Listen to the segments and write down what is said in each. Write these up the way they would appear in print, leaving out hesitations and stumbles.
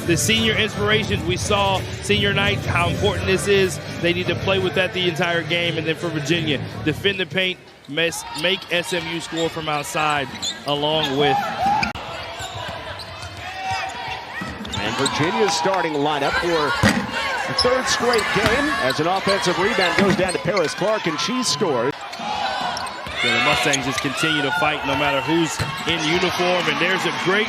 the senior inspirations. We saw senior night, how important this is. They need to play with that the entire game. And then for Virginia, defend the paint, make SMU score from outside along with. And Virginia's starting lineup for the third straight game as an offensive rebound goes down to Paris Clark, and she scores. Yeah, the Mustangs just continue to fight no matter who's in uniform, and there's a great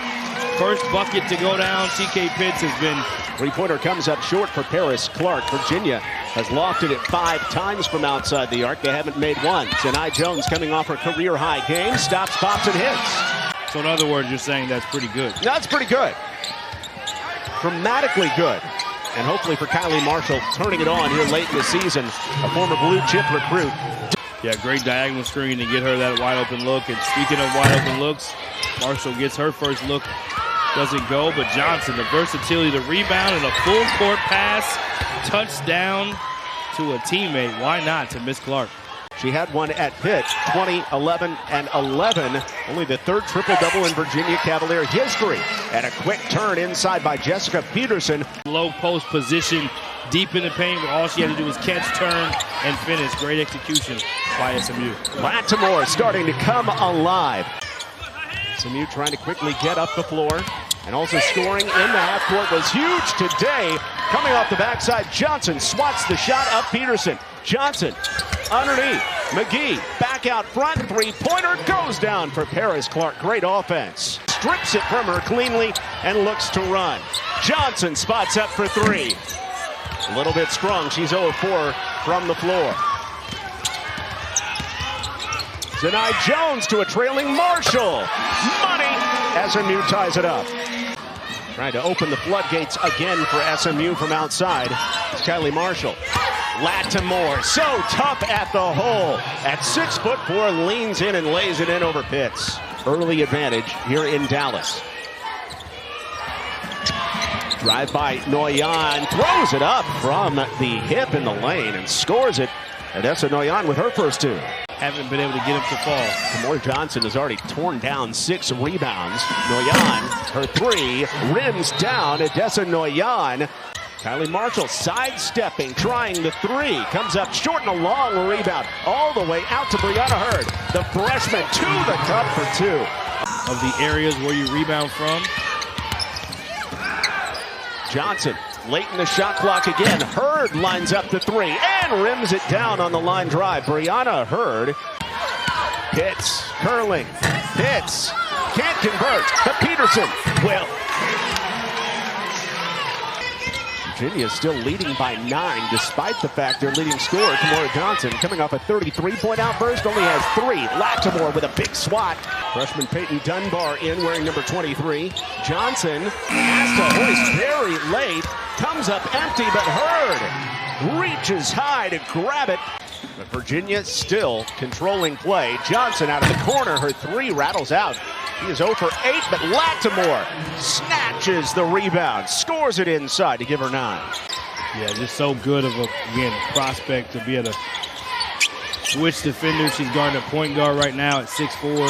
first bucket to go down. TK Pitts has been... Three-pointer comes up short for Paris Clark. Virginia has lofted it 5 times from outside the arc. They haven't made one. Zanai Jones coming off her career-high game. Stops, pops, and hits. So in other words, you're saying that's pretty good. That's pretty good. Dramatically good. And hopefully for Kylie Marshall turning it on here late in the season. A former blue chip recruit. Yeah, great diagonal screen to get her that wide open look. And speaking of wide open looks, Marshall gets her first look. Doesn't go, but Johnson, the versatility, the rebound, and a full court pass. Touchdown to a teammate. Why not to Miss Clark? She had one at Pitt, 20, 11, and 11. Only the third triple-double in Virginia Cavalier history. And a quick turn inside by Jessica Peterson. Low post position, deep in the paint, where all she had to do was catch, turn, and finish. Great execution by SMU. Lattimore starting to come alive. SMU trying to quickly get up the floor. And also scoring in the half court was huge today. Coming off the backside, Johnson swats the shot up Peterson. Johnson underneath. McGee back out front. Three-pointer goes down for Paris Clark. Great offense. Strips it from her cleanly and looks to run. Johnson spots up for 3. A little bit strong. She's 0-4 from the floor. Zanai Jones to a trailing Marshall. Money. SMU ties it up. Trying to open the floodgates again for SMU from outside. It's Kylie Marshall. Lattimore, so tough at the hole. At 6'4", leans in and lays it in over Pitts. Early advantage here in Dallas. Drive by Noyan, throws it up from the hip in the lane and scores it. Odessa Noyan with her first 2. Haven't been able to get him to fall. Tamor Johnson has already torn down 6 rebounds. Noyan, her 3, rims down. Odessa Noyan. Kylie Marshall sidestepping, trying the 3. Comes up short and a long rebound. All the way out to Breona Hurd. The freshman to the cup for 2. Of the areas where you rebound from. Johnson late in the shot clock again. Hurd lines up the 3 and rims it down on the line drive. Breona Hurd. Pitts curling. Pitts can't convert, but Peterson will. Virginia is still leading by 9, despite the fact their leading scorer, Tamora Johnson, coming off a 33-point outburst, only has 3. Lattimore with a big swat. Freshman Peyton Dunbar in wearing number 23. Johnson has to hoist very late. Comes up empty, but Hurd reaches high to grab it. But Virginia still controlling play. Johnson out of the corner. Her 3 rattles out. He is 0 for 8, but Lattimore snatches the rebound, scores it inside to give her 9. Yeah, just so good of a, again, prospect to be able to switch defenders. She's guarding a point guard right now at 6'4".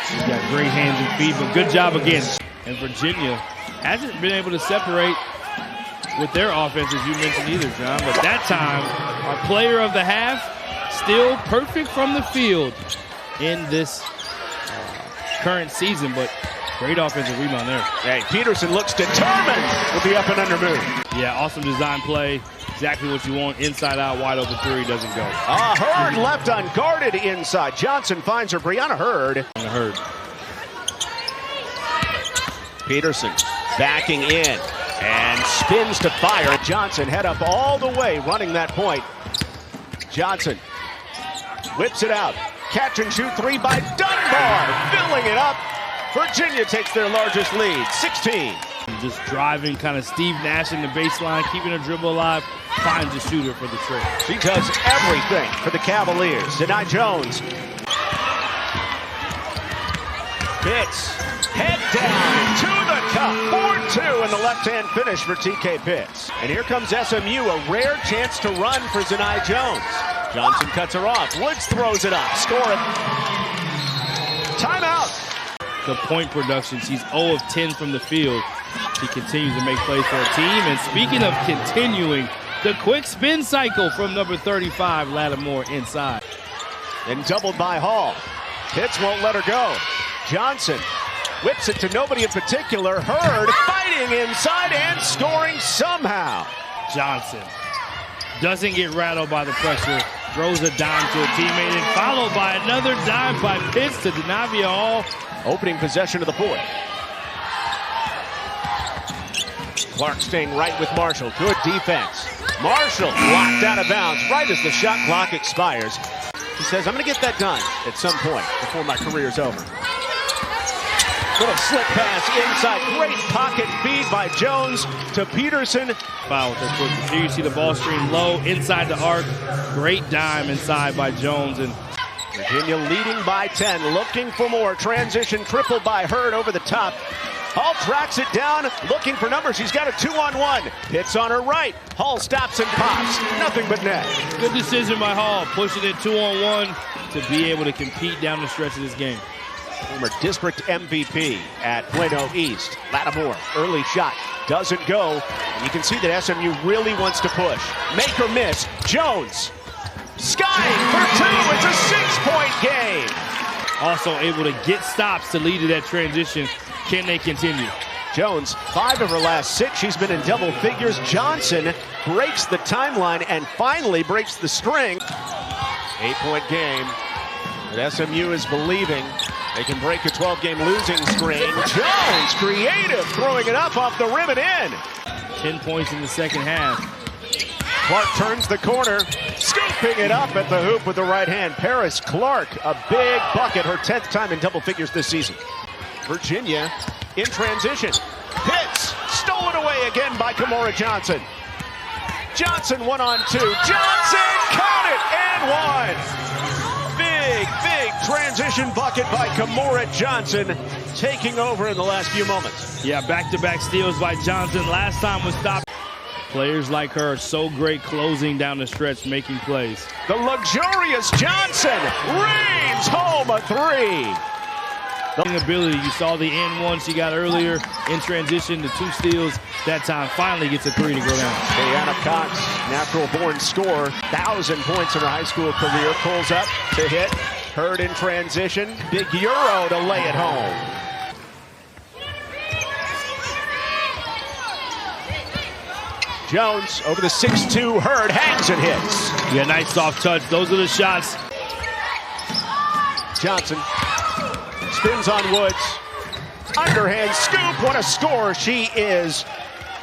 She's got great hands and feet, but good job again. And Virginia hasn't been able to separate with their offense, as you mentioned either, John. But that time, our player of the half, still perfect from the field in this current season, but great offensive rebound there. Hey, Peterson looks determined with the up and under move. Yeah, awesome design play. Exactly what you want. Inside out, wide open 3 doesn't go. Hurd left unguarded inside. Johnson finds her. Breona Hurd. Peterson backing in and spins to fire. Johnson head up all the way, running that point. Johnson whips it out. Catch and shoot 3 by Dunbar, filling it up. Virginia takes their largest lead, 16. Just driving, kind of Steve Nash in the baseline, keeping her dribble alive, finds a shooter for the trick. She does everything for the Cavaliers. Zanai Jones. Pitts, head down to the cup, 4-2 in the left-hand finish for TK Pitts. And here comes SMU, a rare chance to run for Zanai Jones. Johnson cuts her off. Woods throws it up. Score it. Timeout. The point production. She's 0 of 10 from the field. She continues to make plays for her team. And speaking of continuing, the quick spin cycle from number 35, Lattimore, inside. And doubled by Hall. Pitts won't let her go. Johnson whips it to nobody in particular. Hurd fighting inside and scoring somehow. Johnson doesn't get rattled by the pressure. Throws a dime to a teammate and followed by another dime by Pitts to Denavia Hall. Opening possession of the fourth. Clark staying right with Marshall. Good defense. Marshall locked out of bounds right as the shot clock expires. He says, I'm going to get that done at some point before my career's over. Little slip pass inside. Great pocket feed by Jones to Peterson. Foul with her quickness. Here you see the ball stream low inside the arc. Great dime inside by Jones. And Virginia leading by 10, looking for more. Transition triple by Hurd over the top. Hall tracks it down, looking for numbers. She's got a 2-on-1. Hits on her right. Hall stops and pops. Nothing but net. Good decision by Hall, pushing it 2-on-1 to be able to compete down the stretch of this game. Former district MVP at Plano East. Lattimore, early shot, doesn't go. And you can see that SMU really wants to push. Make or miss. Jones, skying for two. It's a 6-point game. Also able to get stops to lead to that transition. Can they continue? Jones, 5 of her last 6. She's been in double figures. Johnson breaks the timeline and finally breaks the string. 8-point game. But SMU is believing they can break a 12-game losing streak. Jones, creative, throwing it up off the rim and in. 10 points in the second half. Clark turns the corner, scooping it up at the hoop with the right hand. Paris Clark, a big bucket, her 10th time in double figures this season. Virginia in transition. Pitts stolen away again by Kimora Johnson. Johnson 1-on-2. Johnson, count it, and one. Big transition bucket by Kimora Johnson, taking over in the last few moments. Yeah, back-to-back steals by Johnson. Last time was stopped. Players like her are so great closing down the stretch, making plays. The luxurious Johnson reigns home a 3. Ability, you saw the N1 she got earlier in transition, the 2 steals. That time finally gets a 3 to go down. Breona Cox, natural-born scorer, 1,000 points in her high school career, pulls up to hit. Hurd in transition, big euro to lay it home. Jones over the 6'2", Hurd hangs and hits. Yeah, nice soft touch. Those are the shots. Johnson spins on Woods. Underhand scoop. What a score. She is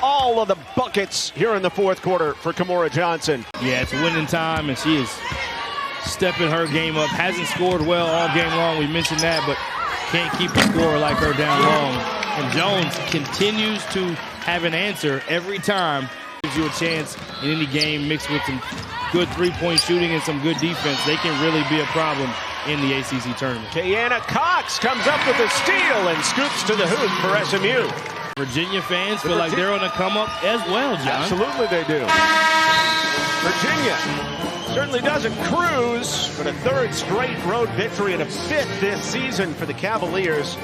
all of the buckets here in the fourth quarter for Kimora Johnson. Yeah, it's winning time, and she is stepping her game up. Hasn't scored well all game long. We mentioned that, but can't keep a scorer like her down long. And Jones continues to have an answer every time. Gives you a chance in any game mixed with some good three-point shooting and some good defense. They can really be a problem in the ACC tournament. Breona Cox comes up with a steal and scoops to the hoop for SMU. Virginia fans feel like they're on a come-up as well, John. Absolutely they do. Virginia certainly doesn't cruise, but a 3rd straight road victory and a 5th this season for the Cavaliers.